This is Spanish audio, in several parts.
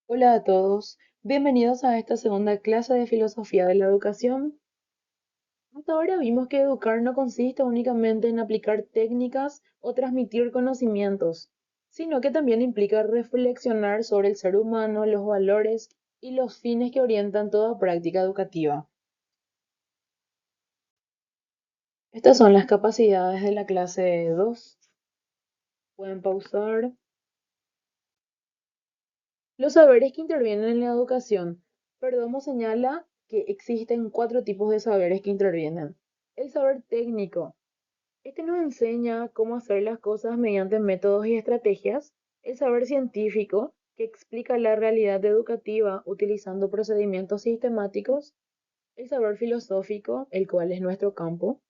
Hola a todos, bienvenidos a esta segunda clase de Filosofía de la Educación. Hasta ahora vimos que educar no consiste únicamente en aplicar técnicas o transmitir conocimientos, sino que también implica reflexionar sobre el ser humano, los valores y los fines que orientan toda práctica educativa. Estas son las capacidades de la clase 2. Pueden pausar. Los saberes que intervienen en la educación. Perdomo señala que existen cuatro tipos de saberes que intervienen. El saber técnico. Este nos enseña cómo hacer las cosas mediante métodos y estrategias. El saber científico, que explica la realidad educativa utilizando procedimientos sistemáticos. El saber filosófico, el cual es nuestro campo,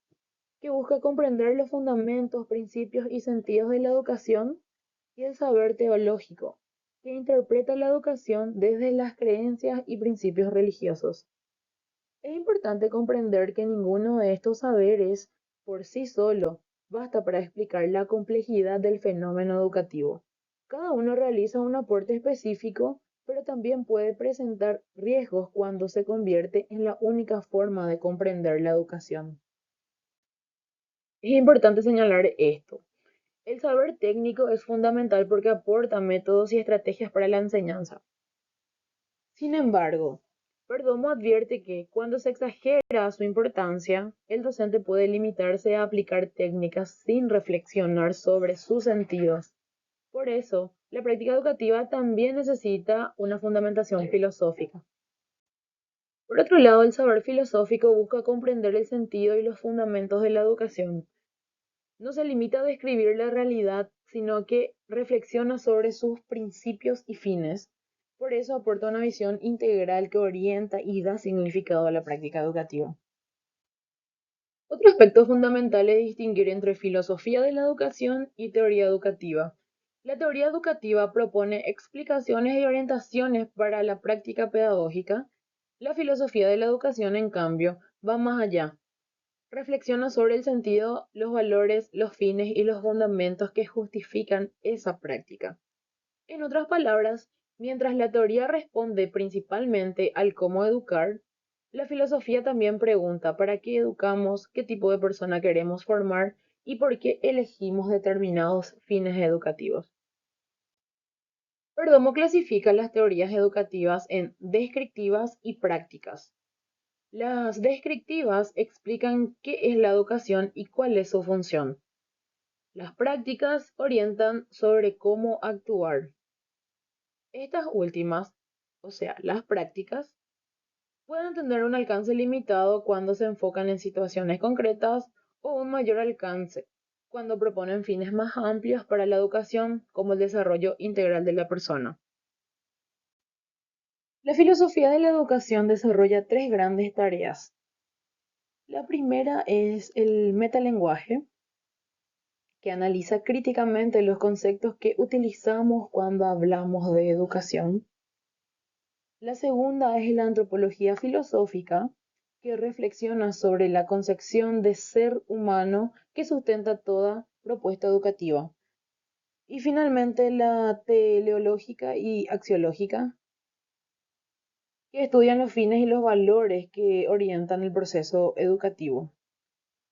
que busca comprender los fundamentos, principios y sentidos de la educación, y el saber teológico, que interpreta la educación desde las creencias y principios religiosos. Es importante comprender que ninguno de estos saberes por sí solo basta para explicar la complejidad del fenómeno educativo. Cada uno realiza un aporte específico, pero también puede presentar riesgos cuando se convierte en la única forma de comprender la educación. Es importante señalar esto. El saber técnico es fundamental porque aporta métodos y estrategias para la enseñanza. Sin embargo, Perdomo advierte que cuando se exagera su importancia, el docente puede limitarse a aplicar técnicas sin reflexionar sobre sus sentidos. Por eso, la práctica educativa también necesita una fundamentación filosófica. Por otro lado, el saber filosófico busca comprender el sentido y los fundamentos de la educación. No se limita a describir la realidad, sino que reflexiona sobre sus principios y fines. Por eso aporta una visión integral que orienta y da significado a la práctica educativa. Otro aspecto fundamental es distinguir entre filosofía de la educación y teoría educativa. La teoría educativa propone explicaciones y orientaciones para la práctica pedagógica. La filosofía de la educación, en cambio, va más allá. Reflexiona sobre el sentido, los valores, los fines y los fundamentos que justifican esa práctica. En otras palabras, mientras la teoría responde principalmente al cómo educar, la filosofía también pregunta para qué educamos, qué tipo de persona queremos formar y por qué elegimos determinados fines educativos. Perdomo clasifica las teorías educativas en descriptivas y prácticas. Las descriptivas explican qué es la educación y cuál es su función. Las prácticas orientan sobre cómo actuar. Estas últimas, o sea, las prácticas, pueden tener un alcance limitado cuando se enfocan en situaciones concretas o un mayor alcance cuando proponen fines más amplios para la educación, como el desarrollo integral de la persona. La filosofía de la educación desarrolla tres grandes tareas. La primera es el metalenguaje, que analiza críticamente los conceptos que utilizamos cuando hablamos de educación. La segunda es la antropología filosófica, que reflexiona sobre la concepción de ser humano que sustenta toda propuesta educativa. Y finalmente la teleológica y axiológica, que estudian los fines y los valores que orientan el proceso educativo.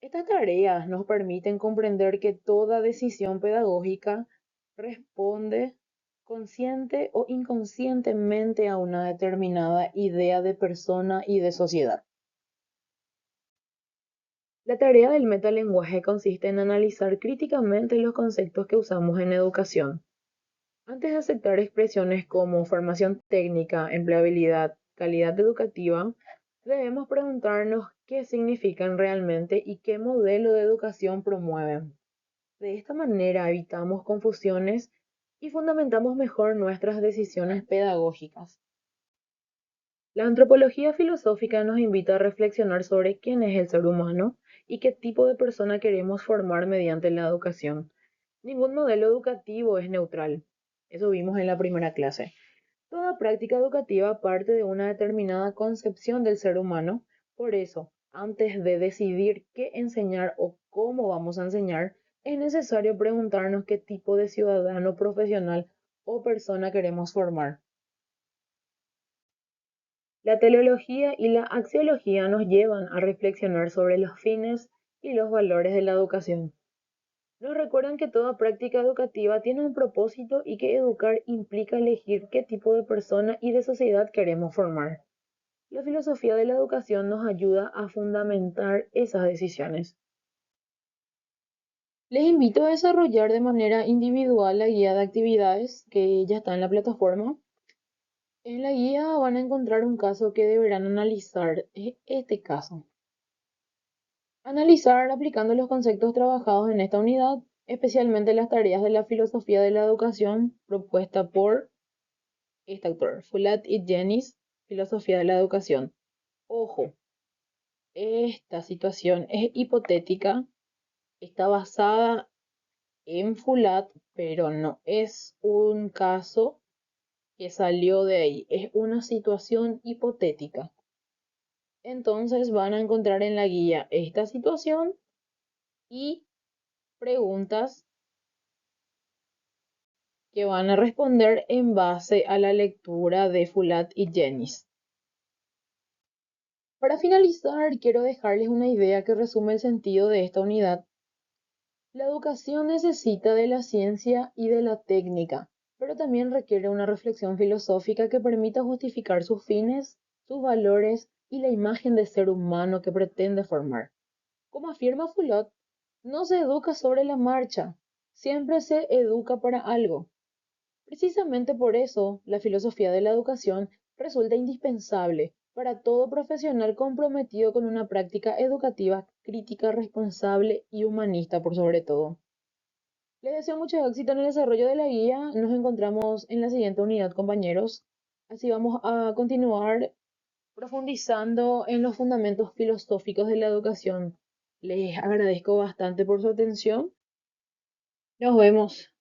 Estas tareas nos permiten comprender que toda decisión pedagógica responde consciente o inconscientemente a una determinada idea de persona y de sociedad. La tarea del metalenguaje consiste en analizar críticamente los conceptos que usamos en educación. Antes de aceptar expresiones como formación técnica, empleabilidad, calidad educativa, debemos preguntarnos qué significan realmente y qué modelo de educación promueven. De esta manera evitamos confusiones y fundamentamos mejor nuestras decisiones pedagógicas. La antropología filosófica nos invita a reflexionar sobre quién es el ser humano y qué tipo de persona queremos formar mediante la educación. Ningún modelo educativo es neutral. Eso vimos en la primera clase. Toda práctica educativa parte de una determinada concepción del ser humano. Por eso, antes de decidir qué enseñar o cómo vamos a enseñar, es necesario preguntarnos qué tipo de ciudadano profesional o persona queremos formar. La teleología y la axiología nos llevan a reflexionar sobre los fines y los valores de la educación. Nos recuerdan que toda práctica educativa tiene un propósito y que educar implica elegir qué tipo de persona y de sociedad queremos formar. La filosofía de la educación nos ayuda a fundamentar esas decisiones. Les invito a desarrollar de manera individual la guía de actividades que ya está en la plataforma. En la guía van a encontrar un caso que deberán analizar. Es este caso. Analizar aplicando los conceptos trabajados en esta unidad, especialmente las tareas de la filosofía de la educación propuesta por este autor, Follett y Jennings, Filosofía de la Educación. Ojo, esta situación es hipotética, está basada en Follett, pero no es un caso que salió de ahí, es una situación hipotética. Entonces van a encontrar en la guía esta situación y preguntas que van a responder en base a la lectura de Follett y Jennings. Para finalizar, quiero dejarles una idea que resume el sentido de esta unidad. La educación necesita de la ciencia y de la técnica, pero también requiere una reflexión filosófica que permita justificar sus fines, sus valores y la imagen de ser humano que pretende formar. Como afirma Follett, no se educa sobre la marcha, siempre se educa para algo. Precisamente por eso, la filosofía de la educación resulta indispensable para todo profesional comprometido con una práctica educativa crítica, responsable y humanista por sobre todo. Les deseo mucho éxito en el desarrollo de la guía. Nos encontramos en la siguiente unidad, compañeros. Así vamos a continuar profundizando en los fundamentos filosóficos de la educación. Les agradezco bastante por su atención. Nos vemos.